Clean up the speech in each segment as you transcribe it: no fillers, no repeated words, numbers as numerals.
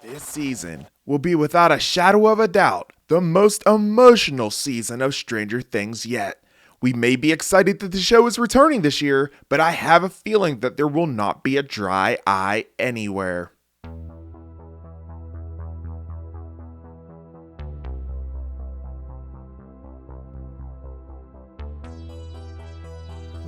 This season will be without a shadow of a doubt the most emotional season of Stranger Things yet. We may be excited that the show is returning this year, but I have a feeling that there will not be a dry eye anywhere.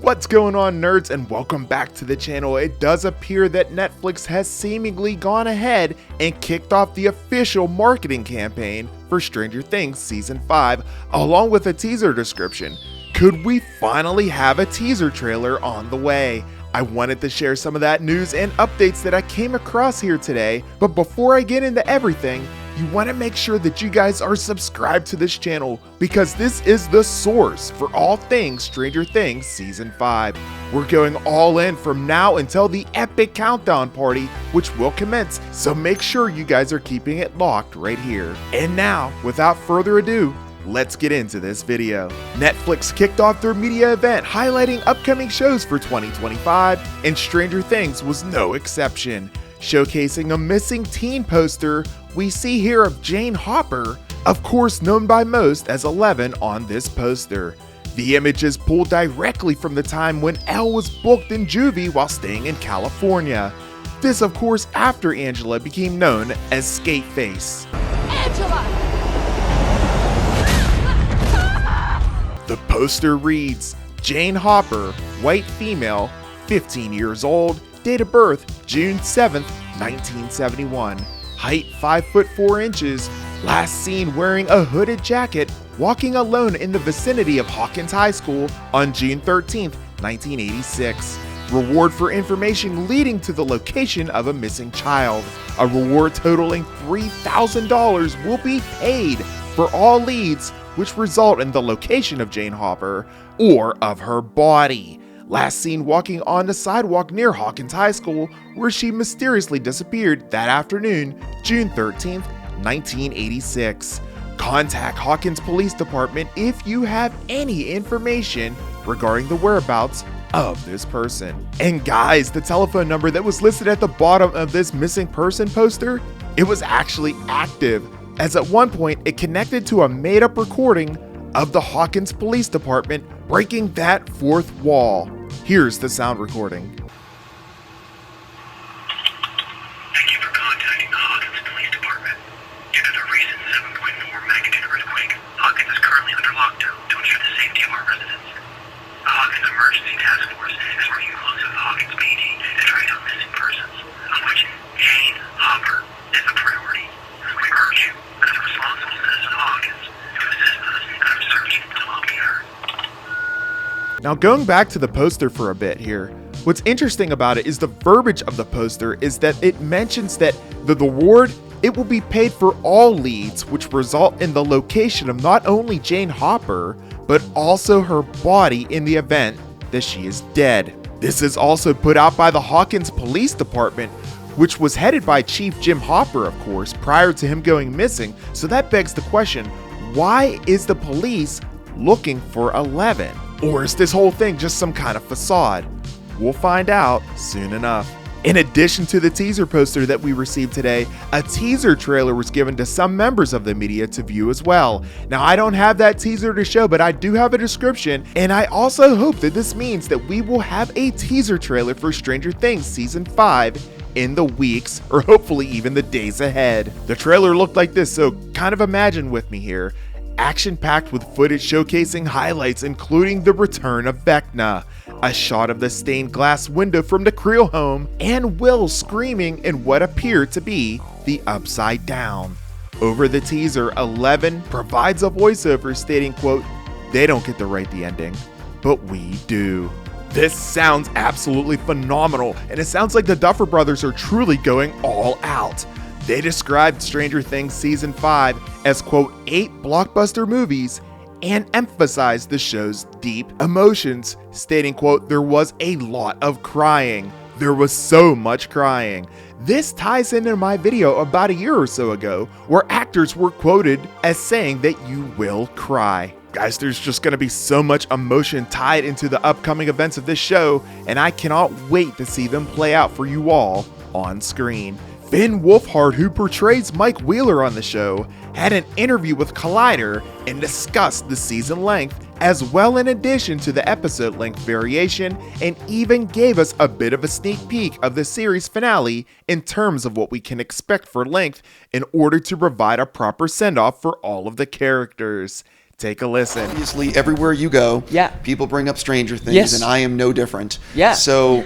What's going on, nerds, and welcome back to the channel. It does appear that Netflix has seemingly gone ahead and kicked off the official marketing campaign for Stranger Things Season 5, along with a teaser description. Could we finally have a teaser trailer on the way? I wanted to share some of that news and updates that I came across here today, but before I get into everything, you want to make sure that you guys are subscribed to this channel because this is the source for all things Stranger Things Season 5. We're going all in from now until the epic countdown party, which will commence, so make sure you guys are keeping it locked right here. And now, without further ado, let's get into this video. Netflix kicked off their media event highlighting upcoming shows for 2025, and Stranger Things was no exception. Showcasing a missing teen poster, we see here of Jane Hopper, of course known by most as 11 on this poster. The image is pulled directly from the time when Elle was booked in juvie while staying in California. This of course after Angela became known as Skateface. Angela! The poster reads, Jane Hopper, white female, 15 years old, date of birth June 7th, 1971. Height 5 foot 4 inches, last seen wearing a hooded jacket, walking alone in the vicinity of Hawkins High School on June 13th, 1986. Reward for information leading to the location of a missing child. A reward totaling $3,000 will be paid for all leads which result in the location of Jane Hopper or of her body. Last seen walking on the sidewalk near Hawkins High School, where she mysteriously disappeared that afternoon, June 13th, 1986. Contact Hawkins Police Department if you have any information regarding the whereabouts of this person. And guys, the telephone number that was listed at the bottom of this missing person poster, it was actually active, as at one point it connected to a made-up recording of the Hawkins Police Department breaking that fourth wall. Here's the sound recording. Thank you for contacting the Hawkins Police Department. Due to the recent 7.4 magnitude earthquake, Hawkins is currently under lockdown to ensure the safety of our residents. The Hawkins Emergency Task Force is working closely with the Hawkins PD to track down missing persons, of which Jane Hopper is a priority. We urge you, as a responsible citizen of Hawkins, to assist us in our search to locate her. Now going back to the poster for a bit here, what's interesting about it is the verbiage of the poster is that it mentions that the reward, it will be paid for all leads which result in the location of not only Jane Hopper, but also her body in the event that she is dead. This is also put out by the Hawkins Police Department, which was headed by Chief Jim Hopper, of course, prior to him going missing. So that begs the question, why is the police looking for 11? Or is this whole thing just some kind of facade? We'll find out soon enough. In addition to the teaser poster that we received today, a teaser trailer was given to some members of the media to view as well. Now, I don't have that teaser to show, but I do have a description, and I also hope that this means that we will have a teaser trailer for Stranger Things Season 5 in the weeks, or hopefully even the days ahead. The trailer looked like this, so kind of imagine with me here. Action-packed with footage showcasing highlights including the return of Vecna, a shot of the stained glass window from the Creel home, and Will screaming in what appeared to be the Upside Down. Over the teaser, 11 provides a voiceover stating, quote, "They don't get to write the ending, but we do." This sounds absolutely phenomenal, and it sounds like the Duffer Brothers are truly going all out. They described Stranger Things Season 5 as, quote, 8 blockbuster movies and emphasized the show's deep emotions, stating, quote, "There was a lot of crying. There was so much crying." This ties into my video about a year or so ago, where actors were quoted as saying that you will cry. Guys, there's just going to be so much emotion tied into the upcoming events of this show, and I cannot wait to see them play out for you all on screen. Finn Wolfhard, who portrays Mike Wheeler on the show, had an interview with Collider and discussed the season length as well, in addition to the episode length variation, and even gave us a bit of a sneak peek of the series finale in terms of what we can expect for length in order to provide a proper send-off for all of the characters. Take a listen. Obviously, everywhere you go, people bring up Stranger Things, and I am no different. So,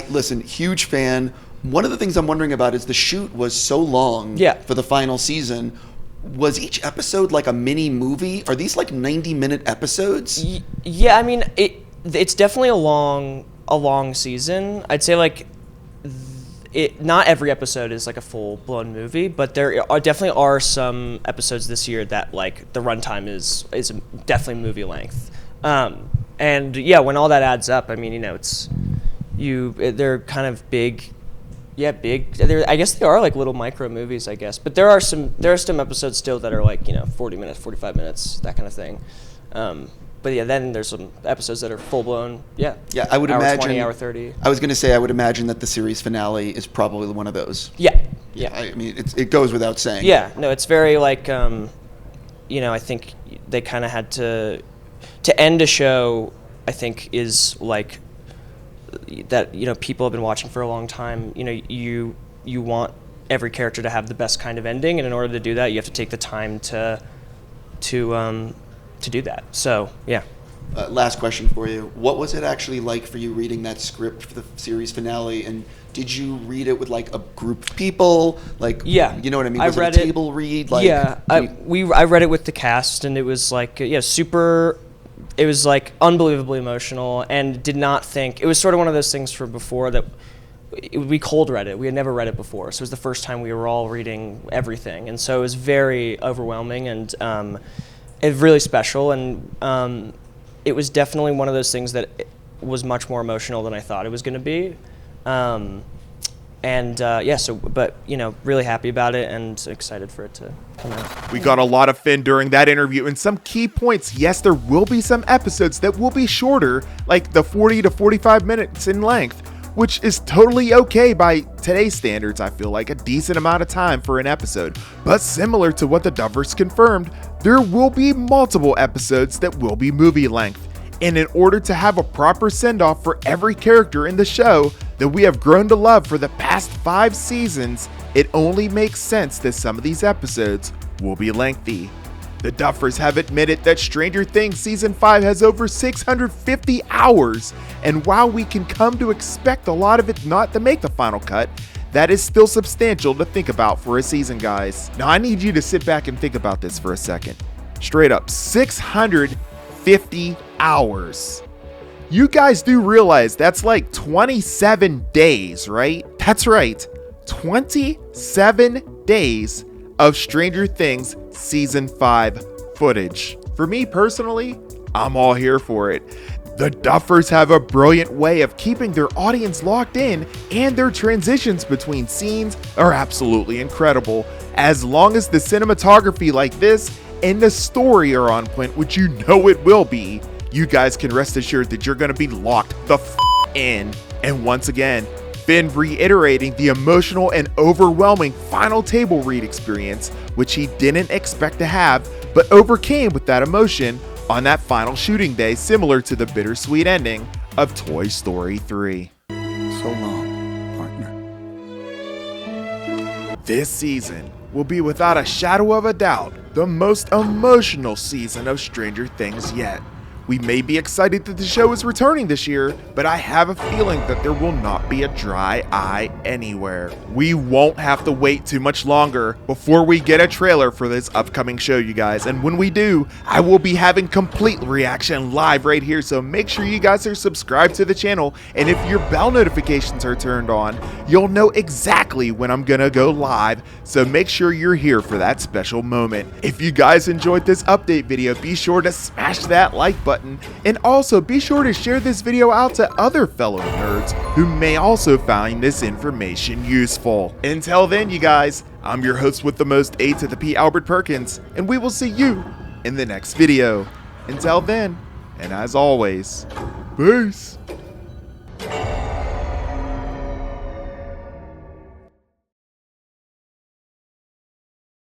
listen, huge fan. One of the things I'm wondering about is the shoot was so long for the final season. Was each episode like a mini movie? Are these like 90-minute episodes? Yeah, I mean, it's definitely a long season. I'd say like not every episode is like a full-blown movie, but there definitely are some episodes this year that like the runtime is definitely movie length. And yeah, when all that adds up, I mean, you know, they're kind of big. Yeah, big. I guess they are like little micro movies, I guess. But there are some episodes still that are like, you know, 40 minutes, 45 minutes, that kind of thing. But yeah, then there's some episodes that are full blown. Yeah, I would imagine. 20, hour 30. I was going to say, I would imagine that the series finale is probably one of those. Yeah. I mean, it goes without saying. Yeah, no, it's very like, you know, I think they kind of had to end a show. I think is like. That, you know, people have been watching for a long time. You know, you want every character to have the best kind of ending, and in order to do that, you have to take the time to do that. So yeah. Last question for you: what was it actually like for you reading that script for the series finale? And did you read it with like a group of people? Like, you know what I mean? Was it a table read? Like, I read it with the cast, and it was like super. It was like unbelievably emotional, and did not think it was sort of one of those things from before that we cold read it. We had never read it before, so it was the first time we were all reading everything, and so it was very overwhelming and it really special. And it was definitely one of those things that was much more emotional than I thought it was going to be. But you know, really happy about it and excited for it to come out. We got a lot of Finn during that interview, and some key points. Yes, there will be some episodes that will be shorter, like the 40 to 45 minutes in length, which is totally okay by today's standards. I feel like a decent amount of time for an episode. But similar to what the Duffers confirmed, there will be multiple episodes that will be movie length. And in order to have a proper send-off for every character in the show that we have grown to love for the past 5 seasons, it only makes sense that some of these episodes will be lengthy. The Duffers have admitted that Stranger Things Season 5 has over 650 hours, and while we can come to expect a lot of it not to make the final cut, that is still substantial to think about for a season, guys. Now I need you to sit back and think about this for a second. Straight up, 650 hours. You guys do realize that's like 27 days, right? That's right, 27 days of Stranger Things Season 5 footage. For me personally, I'm all here for it. The Duffers have a brilliant way of keeping their audience locked in, and their transitions between scenes are absolutely incredible. As long as the cinematography like this and the story are on point, which you know it will be, you guys can rest assured that you're going to be locked the in. And once again, Finn reiterating the emotional and overwhelming final table read experience, which he didn't expect to have, but overcame with that emotion on that final shooting day, similar to the bittersweet ending of Toy Story 3. So long, partner. This season will be without a shadow of a doubt the most emotional season of Stranger Things yet. We may be excited that the show is returning this year, but I have a feeling that there will not be a dry eye anywhere. We won't have to wait too much longer before we get a trailer for this upcoming show, you guys. And when we do, I will be having complete reaction live right here, so make sure you guys are subscribed to the channel, and if your bell notifications are turned on, you'll know exactly when I'm gonna go live, so make sure you're here for that special moment. If you guys enjoyed this update video, be sure to smash that like button, and also be sure to share this video out to other fellow nerds who may also find this information useful. Until then, you guys, I'm your host with the most, A to the P, Albert Perkins, and we will see you in the next video. Until then, and as always, peace.